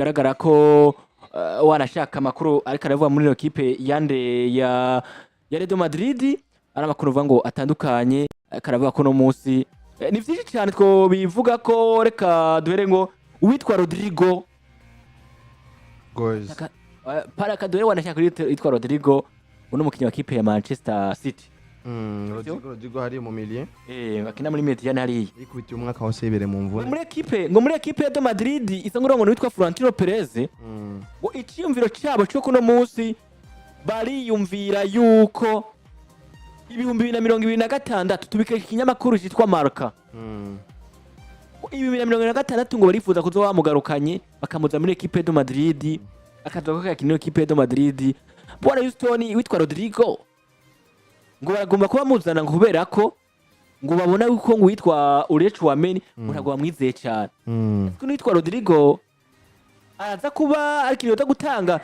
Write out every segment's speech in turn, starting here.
bigaragara ko wanashaka amakuru ariko aravuga muri iyo kipe yande ya Real Madrid ari amakuru uvuga ngo atandukanye karavuga ko no munsi ni byinshi cyane two bivuga ko reka duhere ngo uwitwa Rodrigo Goes. para kadore wanashaka yitwa Rodrigo uno mukinnyi wa kipe ya Manchester City. Rodrigo hari mu milieu. Bakina muri Mediane hari. Ikubitiye umwaka wose yibere mu mvune. Muri equipe ya Madrid isa ngo witwa Florentino Perez. Ngo icyumviro cyabo cyo kuno munsi bariyumvira yuko 2026 tubikesha ikinyamakuru cyitwa Marca. 2026 ngo barifuza kuzowamugarukanye bakamuza muri equipe ya Madrid akazoka yakina equipe ya Madrid. Bwana Houston witwa Rodrigo ngo baragomba kuba muzana ngo kubera ko ngo babona yuko ngo witwa Tchouameni ntabwo bamwizeye cyane. Kuko witwa Rodrigo araza kuba arikirota gutanga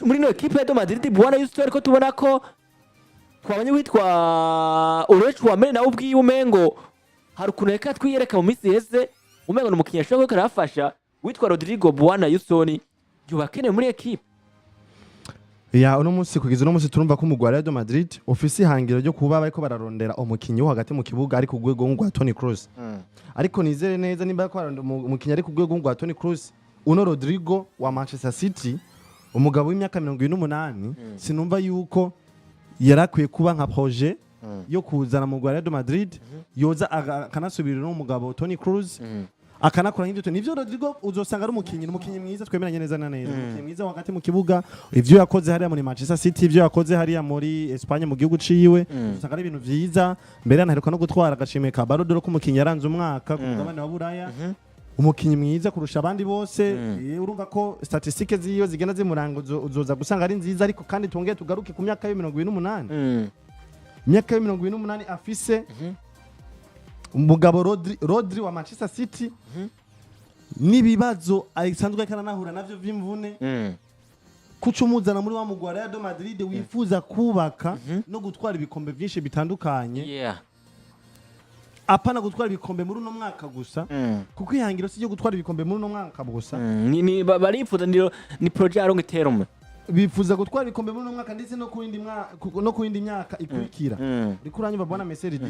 muri no equipe ya Madrid. Bwana Houston ko tubona ko twabanye witwa Tchouameni nawe ubwiye umengo hari ukuneka twiyereka mu minsi yeze umengo n'umukinnyi ashobora ko karafasha witwa Rodrigo. Bwana Houston yubakene muri equipe ya uno munsi kugeza uno munsi turumva ko umugwa Real Madrid ofisi hangiro ryo kuba bariko bararondera umukinyi wo hagati mu kibuga ari ku rwego ngwa Toni Kroos. Ariko nizere neza nimba ko umukinyi ari ku rwego ngwa Toni Kroos uno Rodrigo wa Manchester City umugabo w'imyaka 28 sinumva yuko yarakwiye kuba nka projet yo kuzana mu Real Madrid yoza akanasubirira n'umugabo Toni Kroos akanakora nk'ibyo nivyo Rodrigo uzosanga ari umukinyi mwiza twemeranye neza na neza umukinyi mwiza hagati mu kibuga ivyo yakoze hariya muri Manchester City ivyo yakoze hariya muri Espagne mu gihugu ciwe usanga ari ibintu vyiza mbere anaheruka no gutwara agashimwe ka Ballon d'Or k'umukinyi yaranze umwaka ku mugabane wa Buraya umukinyi mwiza kurusha abandi bose urumva ko statistiques ziyo zigenda zimuranga uzoza gusanga ari nziza ariko kandi tongeye tugaruke ku myaka ya 28 myaka ya 28 afise umugabo Rodri wa Manchester City nibibazo Alexandre kana nahura navyo vimvune kucumuzana muri wa mugwa Real Madrid wifuza kubaka no gutwara ibikombe byinshi bitandukanye apana gutwara ibikombe muri uno mwaka gusa kuko ihangiro si cyo gutwara ibikombe muri uno mwaka gusa ni barifuza ni projet a long term bifuza gutwara ibikombe muri uno mwaka ndetse no kuindi myaka ikurikira uriko uranyumva bwana Mercedes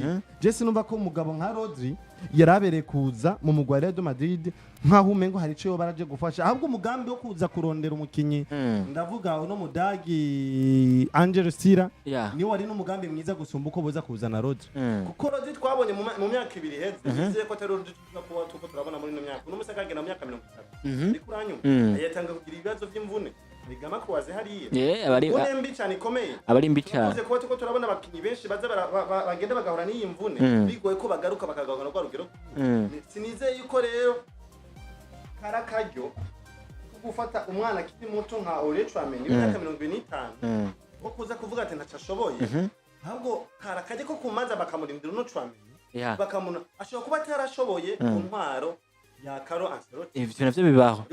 Jesse numva ko umugabo nka Rodri yarabereye kuza mu mugwa Real Madrid nkaho umengo hari ico baraje gufasha ahubwo umugambi wo kuza kurondera umukinyi ndavuga uno mudagi Angel Sira ni wari n'umugambi mwiza gusumba uko boza kuzana Rodri kuko Rodri twabonye mu myaka ibiri heze bize ko atari Rodri tuko turabona muri no myaka uno musakagena mu myaka 30 uriko uranyumva yatanga kugira ibibazo by'imvune Ligama kwaze hariya. Abari mbi cyane ikomeye. Abari mbi cyane. Tuze kuba tuko turabona abakinyi benshi baza bagenda bagahura n'iyi mvune. Bigoye ko bagaruka bakagaruka kwa Urugero. Sinizeye yuko rero karakaryo kugufata umwana kiti muto nka Tchouameni y'imyaka 25 wo kuza kuvuga ati ntacashoboye. Ahubwo karakaje ko kumaza bakamurindira no Tchouameni. Bakamuna ashobora kuba atarashoboye ku ntwaro ya Carlo Ancelotti ivyo navyo bibaho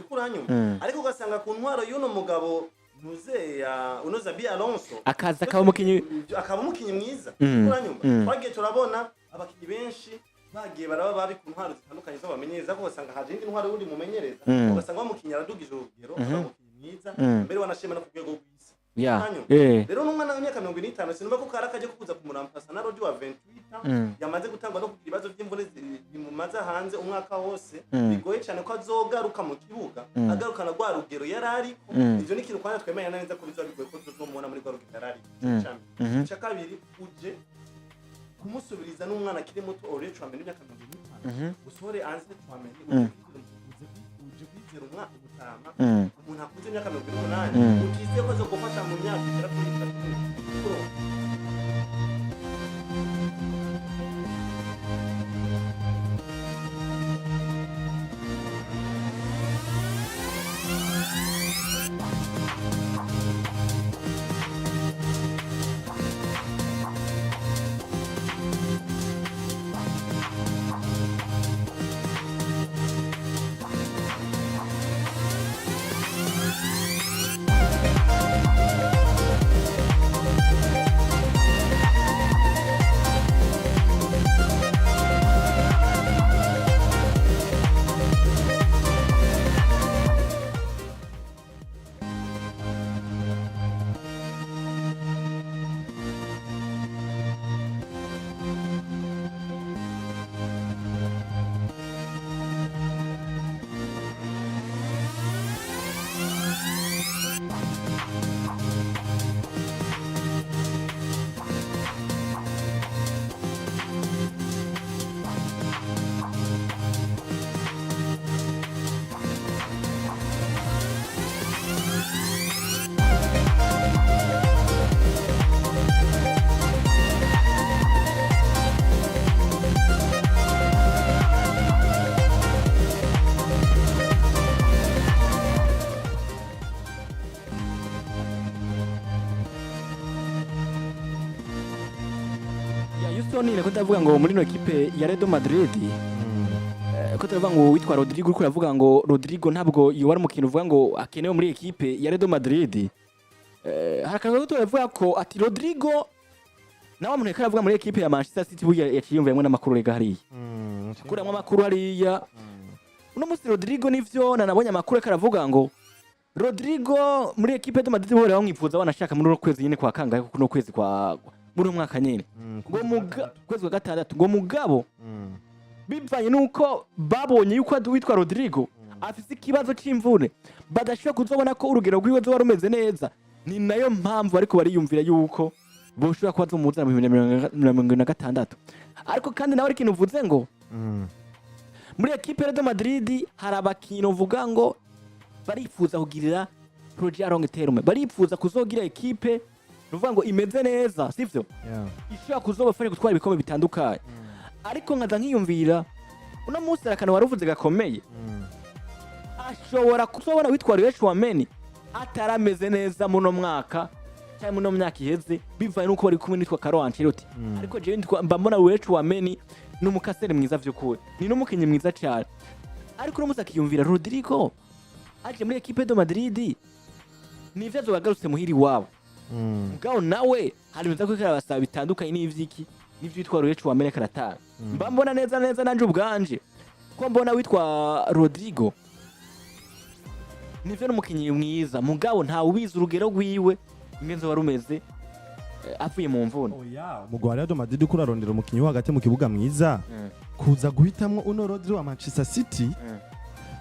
ariko ugasanga ku ntwaro y'uno mugabo unoza Bi Alonso akaza akaba umukinyi mwiza uranyumva twagiye turabona abakinyi benshi bagiye baraba babi ku ntwaro zitandukanye zo bamenyereza ko basanga haje indi ntwaro uri mumenyereza ugasanga bamukinyi aradugije urugero abamukinyi mwiza mbere wanashima no ku rwego rw'isi rero n'umwana w'imyaka 25 sinumva ko karakaje kuza kumuramfasa na Rodri wa 28 yamaze gutangwa no kugira ibibazo by'imvune bimumaze hanze umwaka wose bigoye cyane ko azogaruka mu kibuga agarukana rwa Urugero yarari ivyo ni kintu kwanya twemenya neza ko bizo bigoye ko tuzomubona muri rwa Urugero yarari cya kabiri uje kumusubiriza n'umwana kiri muto Tchouameni y'imyaka 25 usore anze Tchouameni uje kwizera umwaka gutama umuntu akuze imyaka 28 ukize ko zo gufasha mu myaka igera kuri 3 Houston nako ndavuga ngo muri no equipe ya Real Madrid ko turavuga ngo witwa Rodrigo uriko uravuga ngo Rodrigo ntabwo yowari umukino uvuga ngo akenewe muri equipe ya Real Madrid. Harakaza turavuga ko ati Rodrigo nawe umuntu yakaravuga muri equipe ya Manchester City buya yaciyumviyemo n'amakuru rega hariya. Kuramwa amakuru hariya. Uno musi Rodrigo nivyo nabonye amakuru akaravuga ngo Rodrigo muri equipe ya Madrid bora bamwifuza banashaka muri kwezi nyine kwa kangahe kuko no kwezi kwa muri umwaka nyine. Ngo kwezi kwa gatandatu ngo mugabo bivanye nuko babonye yuko witwa Rodrigo afise ikibazo c'imvune badashobora kuzobona ko urugero rwiwe zo warumeze neza. Ni nayo mpamvu ariko bariyumvira yuko boshobora kuba zomuzana mu 2026 ariko kandi nawe ikintu uvuze ngo muri equipe ya Madrid hari abakino uvuga ngo barifuza kugirira projet long terme, barifuza kuzogira equipe uvuga ngo imeze neza sivyo ishobora kuzobafasha gutwara ibikombe bitandukanye. Ariko nkaza nkiyumvira uno munsi arakana waruvuze gakomeye ashobora kuzobona witwariye Tchouameni atarameze neza muno mwaka cyangwa muno myaka iheze bivaye nuko bari kumwe nitwa Carlo Ancelotti. Ariko je mba mbona we Tchouameni n'umukasere mwiza vy'ukuri ni n'umukinyi mwiza cyane. Ariko uno munsi akiyumvira Rodrigo aje muri equipe de Madrid nivyo azobagarutse muhiri wabo mugabo nawe hari meza ko karabasaba bitandukanye n'ivyiki nivyo witwa Tchouameni karatara. Mba mbona neza nanje ubwanje ko mbona witwa Rodrigo nivyo n'umukinyi mwiza mugabo nta ubiza urugero rwiwe ingenzo warumeze avuye mu mvune. Umugwa Real Madrid kurarondera umukinyi wo hagati mu kibuga mwiza kuza guhitamwo uno Rodri wa Manchester City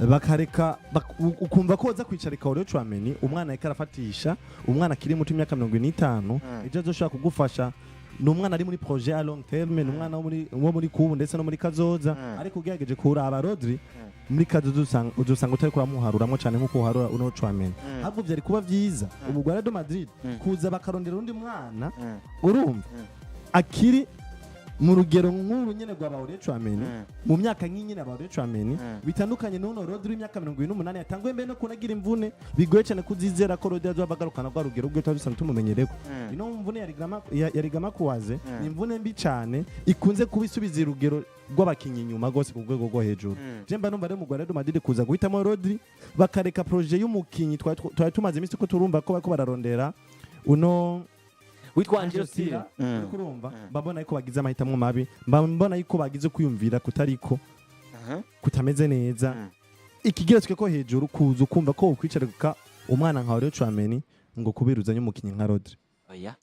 bakareka ukumva ko za kwicarika Kawe Tchouameni umwana yakarafatisha umwana kiri mu imyaka 50 ejo azoshaka kugufasha n'umwana ari muri projet à long terme n'umwana wo muri kubu ndetse no muri kazoza ariko ugerageje kuraba Rodri muri kazoza uzosanga utari kuramuharuramwe cyane nkuko uharura uno Tchouameni. Ahubwo byari kuba byiza umugwa Real Madrid kuza bakarondera undi mwana urumva akiri mu rugero nkuru nyene rwa Kawe Tchouameni mu myaka nyine Kawe Tchouameni bitandukanye n'uno Rodri imyaka 28 yatangwe mbe no kunagira imvune bigoye cyane kuzizera ko Rodri azobagarukana kwa rugero rwe twadusanzwe tumumenyereko. Ino mvune yarigama kuwaze imvune mbi cyane ikunze kubisubiza urugero rw'abakinyi nyuma gose ku rwego rwo hejuru. Je mba numva mu Real Madrid kuza guhitamo Rodri bakareka projet y'umukinyi twari tumaze imisi ko turumva ko bararondera uno witwa Ancelotti kurumva mbabona yuko bagize amahitamo mabi mbabona yuko bagize kwiyumvira kutariko kutameze neza ikigeretswe ko hejuru kuza ukumva ko ukwicarika umwana nka Tchouameni ngo kubiruzanye umukinyi nka Rodri.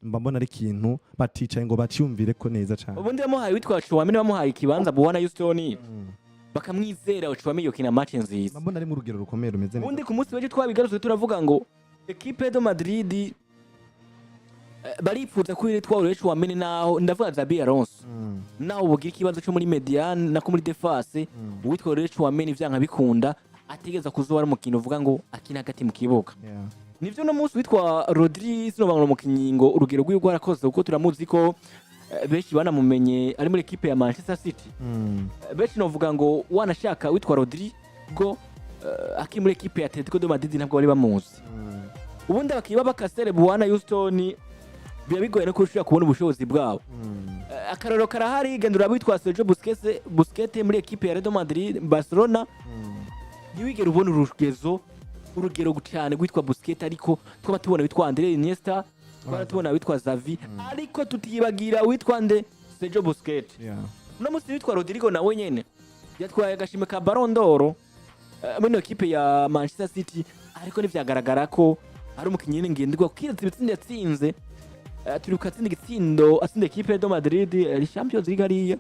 Mbabona ari ikintu baticaye ngo baciyumvire ko neza cyane. Ubundi yamuhaye witwa Tchouameni bamuhaye ikibanza buwana Houston bakamwizera Tchouameni yokina match nziza. Mbabona ari mu rugero rukomeye rumeze neza. Ubundi ku munsi weje twabigarutse turavuga ngo equipe de Madrid barifuza kuri Kawe Tchouameni naho ndavuga Xabi Alonso naho bugira ikibazo cyo muri mediane nako muri defense witwa Tchouameni vyanka bikunda ategeza kuzoba ari umukino uvuga ngo akina hagati mu kibuga. Nivyo no munsi witwa Rodri sino bangana umukinyi ngo urugero rw'uyu gwarakoze uko turamuzi ko benshi banamumenye ari muri equipe ya Manchester City. Benshi novuga ngo wanashaka witwa Rodri go akiri muri equipe ya Atletico de Madrid ntabwo bari bamuzi. Ubundi bakiba bakasere buwana Houston biba bigoye no kushobora kubona ubushobozi bwabo. Akararo karahari gendura bitwa Sergio Busquets muri equipe ya Real Madrid Barcelona niwigera ubona urugero cyane gwitwa Busquets ariko twaba tubona witwa André Iniesta twaba tubona witwa Xavi ariko tutibagira witwa Sergio Busquets. No musi witwa Rodrigo nawe nyene yatwaye agashime ka Ballon d'Or muri equipe ya Manchester City ariko nivyagaragara ko ari umukinyi ngenderwa kwiza ibitsinde yatsinze turibuka atsinda igitsindo atsinda equipe ya Madrid ari Champions League ariya.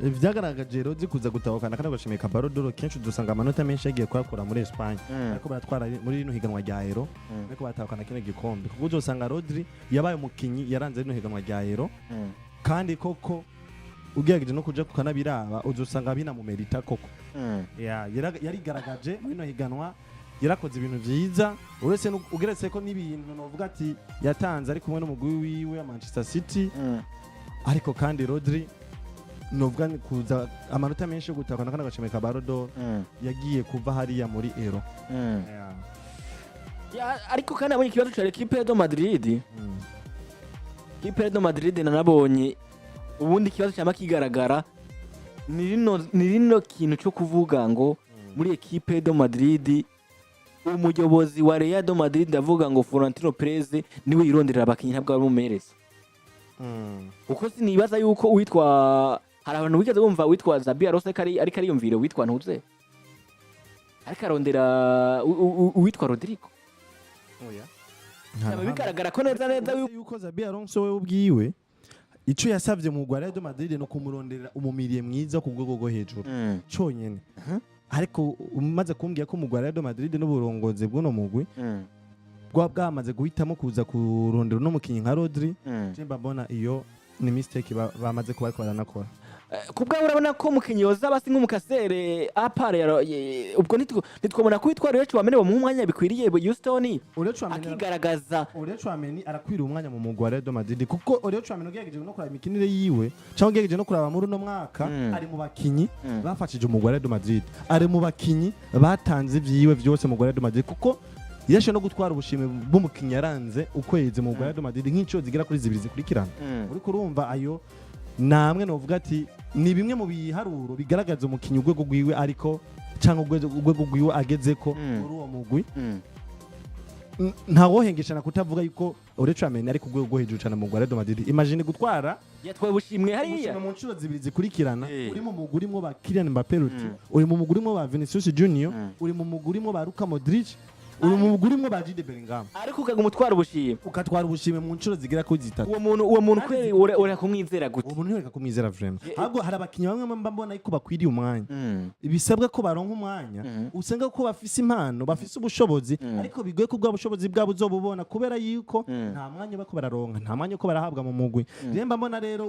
Vyagaragaje rero zikuza gutahukana kandi agashime ka Ballon d'Or kenshi dusanga amanota menshi yagiye kwakora muri Espagne ariko baratwara muri ino higanwa rya Euro ariko batahukana kino gikombe kuko uzosanga Rodri yabaye umukinyi yaranze ino higanwa rya Euro kandi koko ugerageje no kuja kukanabiraba uzosanga binamumerita koko. Yarigaragaje muri ino higanwa yarakoze ibintu byiza uretse ugeretse ko n'ibintu novuga ati yatanze ari kumwe n'umugwi wiwe wa Manchester City ariko kandi Rodri novuga kuza amanota menshi gutakana kandi agashime ka Ballon d'Or yagiye kuva hariya muri Euro. Ariko kandi abonye ikibazo cya equipe de Madrid. Equipe de Madrid nanabonye ubundi ikibazo cyama kigaragara ni rino kintu cyo kuvuga ngo muri equipe de Madrid umuyobozi wa Real de Madrid avuga ngo Florentino Perez niwe yironderera abakinyi ntabwo bamumereza kuko sinibaza yuko witwa hari abantu wigeze bumva witwa Zabi Alonso ariko ariyumvire witwa ntuze ariko arondera witwa Rodrigo bigaragara ko neza yuko Zabi Alonso we ubwiwe ico yasavye mu Real de Madrid no kumurondera umumiriye mwiza ku rwego rwo hejuru cyonyene ariko umaze kumbwiye ko mu Real de Madrid n'uburongozi bw'uno mugwi bwamaze guhitamo kuza kurondera no mukinyi nka Rodri Jemba mbona iyo ni mistake bamaze kuba baranakora kubwa urabona ko mukinyi yoza basi nk'umukasere apare ubwo nitwobona ko itwara Tchouameni mu mwanya bikwiriye Houston akigaragaza Tchouameni arakwira umwanya mu mugwa Real de Madrid kuko Tchouameni ugejeje no kuraba imikinire yiwe cyangwa ugejeje no kuraba muri no mwaka ari mu bakinyi bafashije umugwa Real de Madrid ari mu bakinyi batanze ivyiwe byose mu Real de Madrid kuko yashe no gutwara ubushime bw'umukinyi yaranze ukweze mu Real de Madrid nk'ico zigira kuri zibiri zikurikirana uri kurumva ayo namwe novuga ati ni bimwe mu biharuro bigaragaza umukinyi ugwego gwiwe ariko cyangwa ugwego gwiwe agezeko muri uwo mugwi ntawohengeshana kutavuga yuko Tchouameni ari ku rwego rwo hejuru cyane mu Real de Madrid imagine gutwara yatwaye ubushimwe hariya mu ncuro zibiri zikurikirana uri mu muguri mo ba Kylian Mbappé uri mu muguri mo ba Vinicius Junior uri mu muguri mo ba Luka Modric uri mu muguri mo ba Jude Bellingham ariko ukagumutwara ubushime ukatwara ubushime mu ncuro zigira kuri zitatu uwo muntu kweri uri kumwizera gute uwo muntu uri kumwizera vraiment ahubwo hari abakinyi bamwe mbona yuko bakwiriye umwanya ibisabwa ko baronka umwanya usanga ko bafise impano bafise ubushobozi ariko bigoye ko bwa bushobozi bwabo uzobubona kubera yuko nta mwanya bako bararonka nta mwanya ko barahabwa mu mugwi remba mbona rero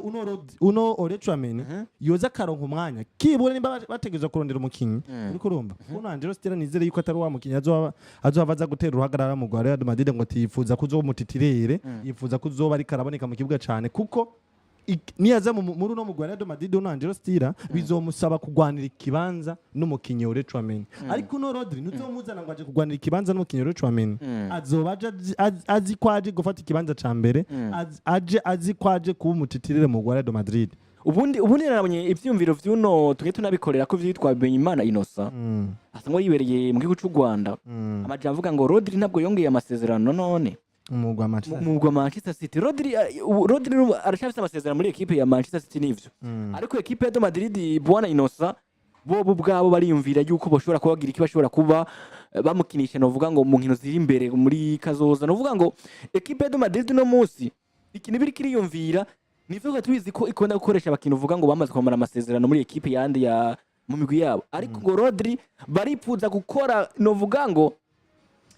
uno Tchouameni yoza karonka umwanya kibura nimba bategeza kurondera umukinyi uri kurumva uno Angelo Stella nizere yuko atari wa mukinyi azobaza gutera uruhagarara mu Real de Madrid ngo tifuza kuzomutitirere yifuza kuzoba ari karaboneka mu kibuga cyane kuko niyaza muri no mu Real de Madrid no Angelo Stella bizomusaba kugwanira ikibanza n'umukinyi wa Tchouameni ariko no Rodri nuzomuzana ngo aje kugwanira ikibanza n'umukinyi wa Tchouameni azoba azi kwaje gufata ikibanza ca mbere azi kwaje kuba umutitirere mu Real de Madrid ubundi narabonye ivyumviro vy'uno tugiye tunabikorera ko vyitwa Benyimana Innocent asangwa yibereye mu gihugu cy'u Rwanda amajambo avuga ngo Rodri ntabwo yongeye amasezerano none umugwa Manchester City Rodri arashafise amasezerano muri equipe ya Manchester City nivyo ariko equipe ya Madrid bwana Innocent bo ubwabo bariyumvira yuko bashobora kubagira iki bashobora kuba bamukinisha no vuga ngo mu nkino ziri imbere muri kazoza no vuga ngo equipe ya Madrid no munsi ikintu biri kiriyumvira nivuga tubizi ko ikunda gukoresha abakintu uvuga ngo bamaze kwamara amasezerano muri equipe yandi ya mu migwi yabo ariko ngo Rodri baripfuza gukora no vuga ngo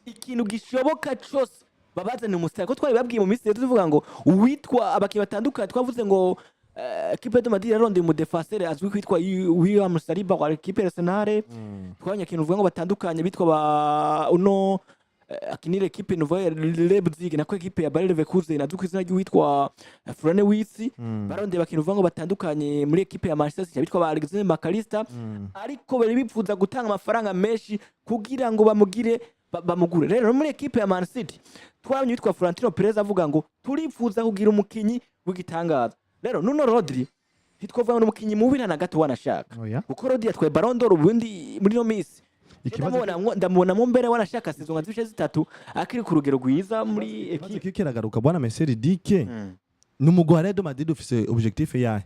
ikintu gishoboka cyose babazane umusitari ko twari babwiye mu minsi tuvuga ngo witwa abakinyi batandukanye twavuze ngo equipe de Madrid yarondeye mu defenseur azwi kwitwa William Saliba wa equipe Arsenal twabonye ikintu uvuga ngo batandukanye bitwa ba uno akinire equipe Nouvelle Leipzig nako equipe ya Bayer Leverkusen nazwi kwizina ry'uwitwa Florian Wirtz barondeye bakintu uvuga ngo batandukanye muri equipe ya Manchester City bitwa ba Alexander McAllister ariko bari bipfuza gutanga amafaranga menshi kugira ngo bamugure rero muri equipe ya Man City twabonye witwa Florentino Perez avuga ngo turipfuza kugira umukinyi w'igitangaza rero nuno Rodri hitwa ngo umukinyi mubi na gato wanashaka kuko Rodri yatwaye Ballon d'Or ubundi muri no miss ndamubona mu mbere wanashaka saison nka zishe zitatu akiri ku rugero rwiza muri equipe kiragaruka bwana Messi Dike n'umugwa Real de Madrid ufise objectif yahe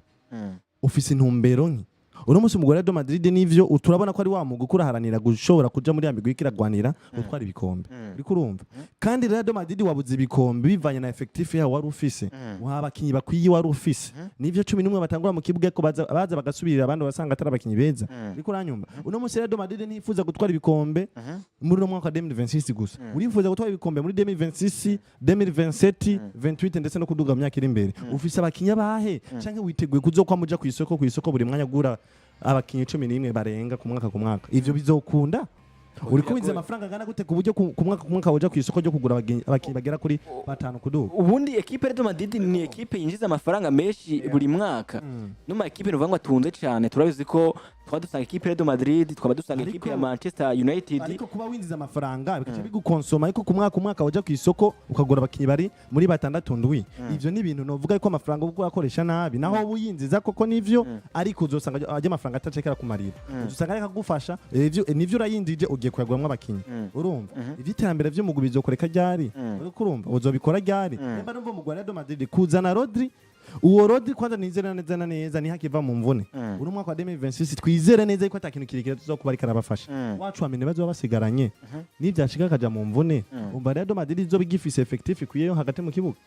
ufise intumbero nke uno musi umugwa Real de Madrid nivyo uturabona ko ari wa mugukura haranira gushobora kuja muri amigwi kiragwanira utwara ibikombe uriko urumva kandi Real de Madrid wabuze ibikombe bivanye na effectif yaho wari ufise wabakinyi bakwiye wari ufise nivyo 11 batangura mu kibuga ko baza bagasubirira abandi basanga atari abakinyi beza uriko uranyumva uno musi Real de Madrid ntifuza gutwara ibikombe muri no mwaka 2026 gusa urifuza gutwara ibikombe muri 2026 2027 28 ndetse no kuduga mu myaka iri imbere ufise abakinyi bahe canke witeguye kuzokwa muja ku isoko buri mwanya gura abakinyi 11 barenga ku mwaka ivyo bizokunda uri kubiza amafaranga ngana gute ku buryo ku mwaka woja ku isoko ryo kugura abakinyi bagera kuri 5 kuduga ubundi equipe de Madrid ni equipe yinjiza amafaranga menshi buri mwaka numa equipe nuvuga ngo atunze cyane turabizi ko twaba dusanga ekipe ya Real Madrid twaba dusanga ekipe ya Manchester United. Ariko kuba winjiza amafaranga bikaca bigukonsoma ariko ku mwaka waja ku isoko ukagura abakinyi bari muri 6 ndwi ivyo ni ibintu novuga ko amafaranga ubwo yakoresha nabi naho ubuyinziza koko nivyo ariko uzosanga ajya amafaranga atacekera kumarira uzosanga ariko agufasha nivyo urayindije ugiye kuyaguramwa abakinyi urumva ivyiterambere vyo mugubi bizokoreka ryari uriko urumva uzobikora ryari nimba numva mu Real Madrid kuzana Rodri uwo Rodri kwanza nizera neza ni hakiva mu mvune uri mwaka wa 2026 twizere neza ko atakintu kirekire tuzokuba ari karabafasha Tchouameni bazo basigaranye nivyashika kaja mu mvune umva Real Madrid izo bigifise effectif kuyeyo hagati mu kibuga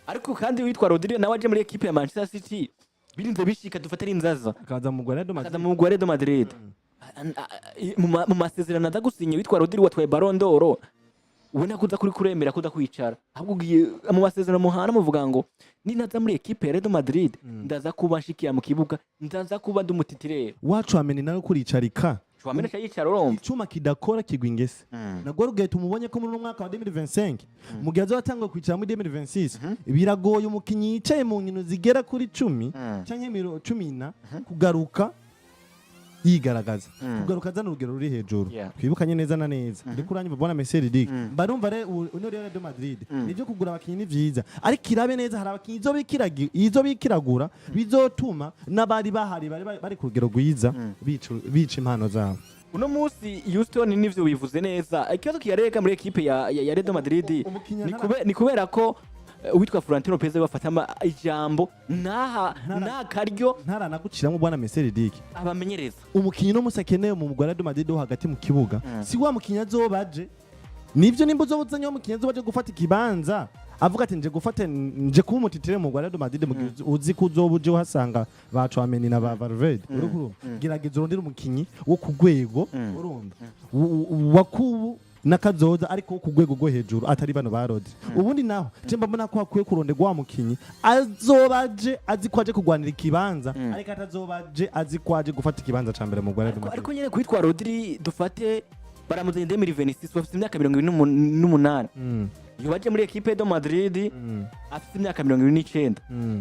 ariko kandi witwa Rodri nawe aje muri ekipe ya Manchester City birinze bishika dufatira inzaza akaza mu Real Madrid mu masezerano adagusinye witwa Rodri watwaye Ballon d'Or ubona kuza kuri kuremera kuza kwicara ahubwo ugiye mu masezerano muhana muvuga ngo ninaza muri ekipe ya Real Madrid ndaza kuba nshikiya mu kibuga ndaza kuba ndumutitirera Tchouameni nawe kuricarika Tchouameni yicara urumva icyuma kidakora kigwa ingese nagwo rugaye tumubonye ko muri mwaka wa 2025 mu gihe azatangwa kwicara muri 2026 biragoye umukinyi yicaye mu nkino zigera kuri 10 canke 10 kugaruka yigaragaza kugaruka zana urugero ruri hejuru twibukanye neza na neza ndiko uranyuma bona Mercedes barumva re uno Real Madrid nivyo kugura abakinyi vyiza ariko irabe neza hari abakinyi izo bikiragura bizotuma nabari bahari bari ku rugero rwiza bica impano zabo uno musi Houston nivyo wivuze neza ikibazo kiyareka muri ekipe ya Real Madrid ni kubera ko witwa Florentino Perez bafata ijambo nta karyo ntaranaguciramo bwana Mercedes abamenyereza umukinyi no musakeneye mu Real Madrid hagati mu kibuga si wa mukinyi azobaje nivyo nimbo zobuzanye wa mukinyi azobaje gufata ikibanza avuga ati nje kuba umutitire mu Real Madrid mu uzi kuzobuje uhasanga ba Tchouameni na ba Valverde urumva gerageza urondera umukinyi wo ku rwego urumva wakubu nakazoza ariko ku rwego rwo hejuru atari bano ba Rodri ubundi naho cemba mbona ko akwiye kuronderwa wa mukinyi azobaje azi kwaje kugwanira ikibanza ariko atazobaje azi kwaje gufata ikibanza ca mbere mu Real Madrid ariko nyene kwitwa Rodri dufate baramuzanye 2026 bafite imyaka 28 yubaje muri ekipe ya Madrid afite imyaka 29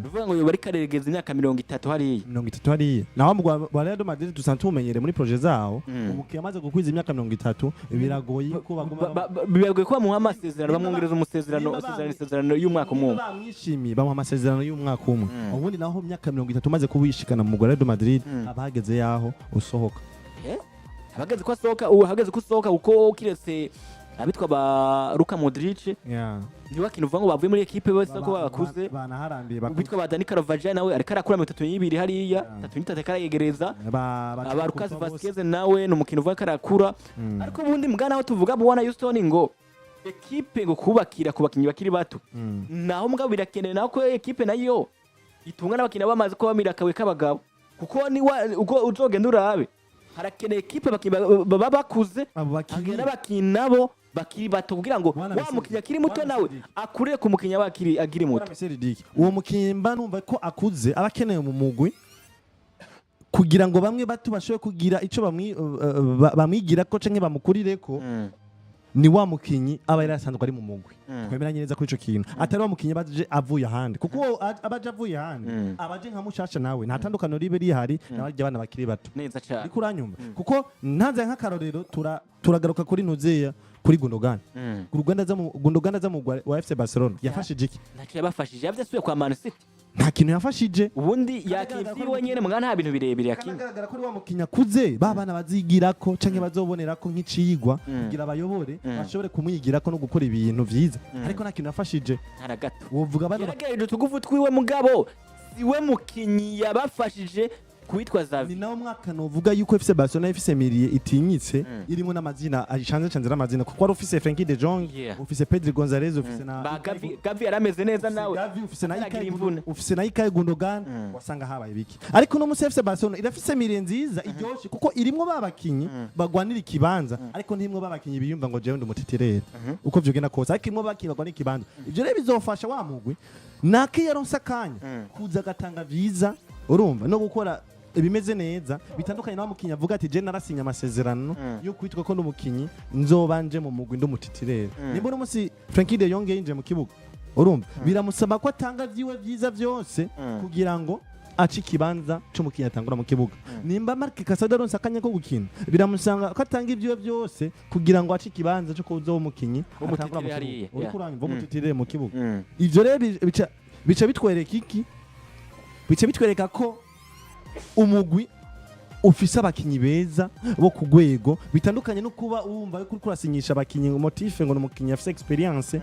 bivuga ngo bari karegeza imyaka 30 hariya naho mu Real Madrid dusanzwe tumenyere muri projet zawo umukiye amaze gukwiza imyaka 30 biragoye ko baguma bibagoye ko bamuha amasezerano bamwongereza amasezerano y'umwaka umwe bamwishimiye bamuha amasezerano y'umwaka umwe ubundi naho imyaka 30 maze kubishikana mu Real Madrid abahageze yaho usohoka abageze ko asohoka uhageze ko usohoka uko kiretse abitwa ba Luka Modric ni wakino uvuga ngo bavuye muri ekipe bose ko bakuze banaharambiye bitwa ba Dani Carvajal nawe ariko arakura 32 hariya 33 karayegereza aba Lucas Vazquez nawe no mukino uvuga karakura ariko ubundi mugana aho tuvuga bwana Houston ngo ekipe ngo kubakira kubakinyi bakiri bato naho mugabo birakeneye naho ko ekipe nayo itunga n'abakinyi bamaze ko bamira Kawe kabagabo kuko ni uko uzogenda urabe harakeneye ekipe baba bakuze agenda bakinyi nabo bakiri bato kugira ngo wa mukinya kiri muto nawe akurire ku mukinya bakiri agiri muto uwo mukimba numva ko akuze abakeneye mu mugwi kugira ngo bamwe bato bashobe kugira ico bamwigira ko canke bamukurire ko ni wa mukinyi aba yarasanzwe ari mu mugwi twemeranye neza kuri ico kintu atari wa mukinyi baje avuye ahandi kuko abaje avuye ahandi abaje nka mushasha nawe nta tandukano ribe rihari n'abarya bana bakiri bato neza cyane ariko uranyumva kuko ntanze nk'akarorero turagaruka kuri Nuzeya kuri Gundogan Gundogan za mu wa FC Barcelona yafashije iki ntacyo yabafashije yavyasuye kwa Man City nta kintu yafashije ubundi yakivyiwe nyene mugana nta bintu birebire yakinye kagaragara ko ari wa mukinya kuze babana bazigirako canke bazobonerako nk'icigwa kugira abayobore bashobore kumwigirako no gukora ibintu vyiza ariko nta kintu yafashije haragato wovuga bano yaragereje tugufu twiwe mugabo siwe mukinyi yabafashije kwitwa Xavi ni nawo mwaka novuga yuko FC Barcelona ifise miriye itinyitse irimo n'amazina ashanze n'amazina kuko ari office Frenkie de Jong office Pedri Gonzalez office na Gavi yarameze neza nawe Gavi office na Ikaye Gundogan wasanga habaye biki ariko no mu FC Barcelona irafise miriye nziza iryoshe kuko irimo babakinyi bagwanira ikibanza ariko ntimwe babakinyi biyumva ngo jewe ndumutitirera uko vyogenda kose ariko irimo bakinyi bagwanira ikibanza ivyo rero bizofasha wa mugwi nake yaronsa kanya kuza gatanga vyiza urumva no gukora ibimeze neza bitandukanye na mukinyi avuga ati je narasinya amasezerano yo kwitwa ko n'umukinyi nzobanje mu mugwi ndumutitirera nimba n'umusi Frenkie de Jong yinje mu kibuga urumva biramusaba ko atanga vyiwe vyiza vyose kugira ngo aca ikibanza c'umukinyi atangura mu kibuga nimba Marc Casado aronse akanya ko gukina biramusanga ko atanga ivyo byose kugira ngo ace ikibanza cyo kuza umukinyi atangura mu kibuga uri kuranga mutitirire mu kibuga ivyo rero bica bitwereka iki bica bitwereka ko umugwi ufise abakinyi beza bo ku rwego bitandukanye no kuba wumva ko kurasinyisha abakinyi motive ngo n'umukinyi afise experience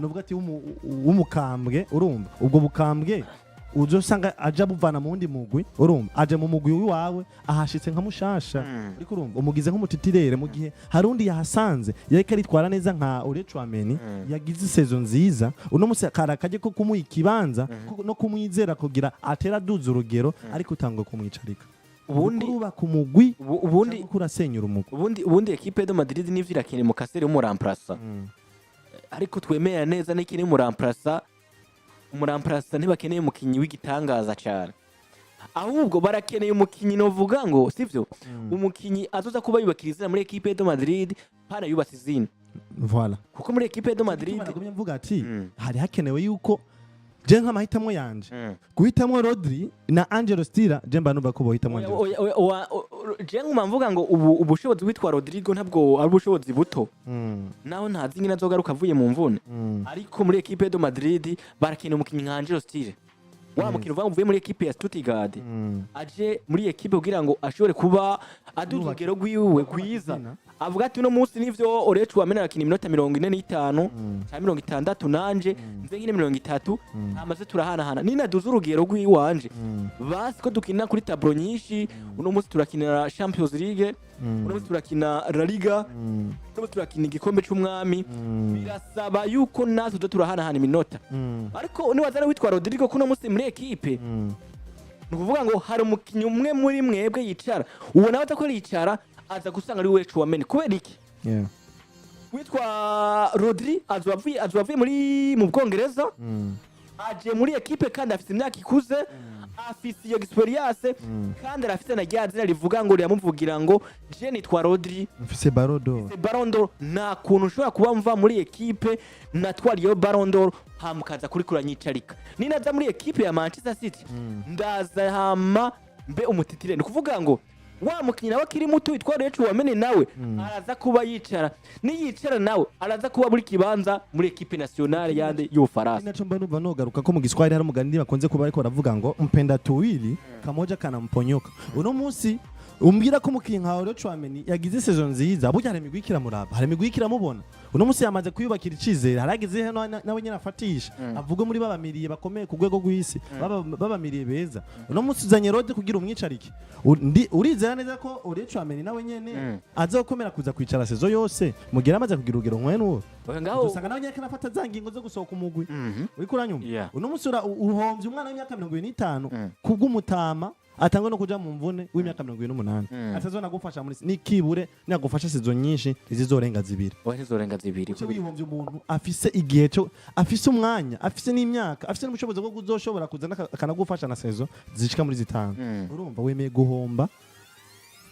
nuvuga ati w'umukambwe urumva ubwo bukambwe uzosanga aja buvana mu wundi mugwi urumva aje mu mugwi wawe ahashitse nka mushasha uriko urumva umugize nk'umutitirere mu gihe harundi yahasanze yariko aritwara neza nka Tchouameni yagize season nziza uno musi karakaje ko kumuha ikibanza no kumwizera kugira atera duza urugero ariko utangwe kumwicarika ubundi ubaka umugwi ubundi kurasenyura umugwi ubundi equipe de Madrid n'ivyo irakene mu kasere umuramplasa ariko twemera neza n'ikiri umuramplasa ntibakeneye umukinyi w'igitangaza cyane ahubwo barakeneye umukinyi novuga ngo sivyo umukinyi azoza kuba yubakiriza muri equipe de Madrid pana yubatse izina voilà kuko muri equipe de Madrid bagumye mvuga ati hari hakenewe yuko je nk'amahitamo yanje guhitamo Rodri na Angelo Stila je mba numva ko bohitamo je mvuga ngo ubushobozi witwa Rodrigo ntabwo ari ubushobozi buto naho ntazi ngina zogaruka avuye mu mvune ariko muri equipe de Madrid barakeneye umukinyi nka Angelo Stila wa mukino uvuga uvuye muri equipe ya Stuttgart aje muri equipe kugira ngo ashobore kuba aduza urugero rwiwe rwiza avuga ati uno munsi nivyo Tchouameni arakina iminota 45 cyangwa 60 nanje nze nkine 30 amaze turahanahana ninaduza urugero rwiwanje basi ko dukina kuri tablo nyinshi uno munsi turakina Champions League uno munsi turakina La Liga uno munsi turakina igikombe c'umwami birasaba yuko nazo turahanahana iminota ariko niwazana witwa Rodrigo kuno munsi muri equipe nukuvuga ngo hari umukinyi umwe muri mwebwe yicara ubona batako yicara aza gusanga ari Tchouameni kubera iki witwa Rodri azubavuye muri mu Bwongereza aje muri equipe kandi afite imyaka ikuze afite iyo experience kandi arafite na ryazina rivuga ngo ryamuvugira ngo je nitwa Rodri mfise Ballon d'Or na kuntu ushobora kuba mva muri equipe natwariyo Ballon d'Or hamukaza kuri kuranyicarika ninaza muri equipe ya Manchester City ndaza hama mbe umutitire kuvuga ngo wa mukinyi nawe akiri muto witwa Tchouameni nawe araza kuba yicara niyicara nawe araza kuba muri kibanza muri equipe nationale yande y'Ufaransa inacho mba numva nogaruka ko mu Giswahili hari umugani bakonze kuba ariko baravuga ngo mpenda tuwili kamoja kanamponyoka uno munsi umbwira ko umukinyi nka Tchouameni yagize season nziza burya hari imigwi ikiramuraba hari imigwi ikiramubona uno munsi yamaze kuyubakira icizere haragize hano nawe nyine afatisha avuga muri babamiriye bakomeye ku rwego rw'isi babamiriye beza uno munsi uzanye Rodri kugira umwicarike urizera neza ko Tchouameni nawe nyene azokomera kuza kwicara sezo yose mugira amaze kugira urugero nkwe n'uwo usanga nawe nyene kanafata zangingo zo gusohoka umugwi uri kuranyuma uno munsi uruhomvye umwana w'imyaka 25 kubw'umutama atangwe no kuja mu mvune w'imyaka 28 atazona gufasha muri nikibure nagufasha sezo nyinshi izizorenga zibiri cyo bihomvye umuntu afise igihe cyo afise umwanya afise n'imyaka afise n'ubushobozi bwo kuzoshobora kuzana akanagufasha na sezo zishika muri zitanu urumva wemeye guhomba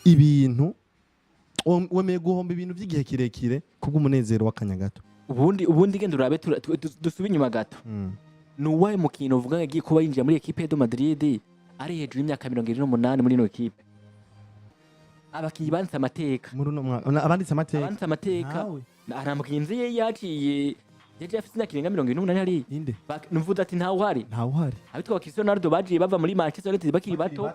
ibintu by'igihe kirekire kubw'umunezero w'akanyagato ubundi genda urabe dusubi inyuma gato nuwaye mukino uvuga yagiye kuba yinjira muri equipe de Madrid ari hejuru y'imyaka 28 muri no equipe abakinyi banditse amateka abanditse amateka aramukinzi ye yaciye yaje afite imyaka 28 ari inde nuvuga ati ntawe uhari abitwa Cristiano Ronaldo bagiye bava muri Manchester United bakiri bato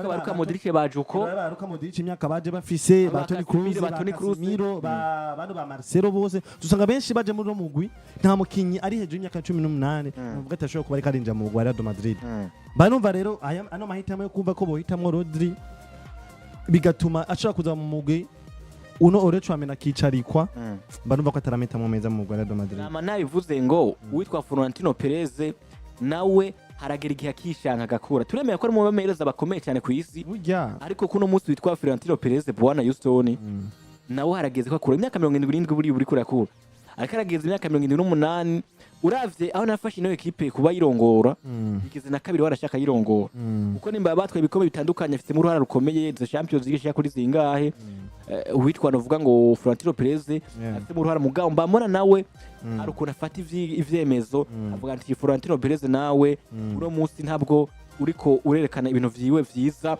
baruka Modric bajuko baruka Modric imyaka baje bafise Toni Kroos Miro bano ba Marcelo bose dusanga benshi baje muri no mugwi nta mukinyi ari hejuru y'imyaka 18 nuvuga ati ashobora kuba ari karinja mu Real Madrid banumva rero ano mahitamo yo kumva ko bohitamo Rodri bigatuma ashobora kuza mu mugwi uno Tchouameni akicarikwa banumva ko ataramita mu meza mu Real Madrid nabivuze ngo witwa Florentino Perez nawe haragera igihe akishanga agakura turemeye ko ari mu bamereza bakomeye cyane ku isi ariko kuno munsi witwa Florentino Perez bwana Houston nawe harageze ko akura imyaka 77 buri kurakura ariko arageze imyaka 78 uravye aho nafashe ino equipe kuba yirongora ikize na kabiri warashaka yirongora uko nimba batwaye ibikombe bitandukanye afite mu ruhara rukomeye the Champions League kuri zingahe witwa novuga ngo Florentino Perez afite mu ruhara mugabo mbamora nawe arukuna afata ivyemezo avuga ati Florentino Perez nawe uno munsi ntabwo uriko urerekana ibintu vyiwe vyiza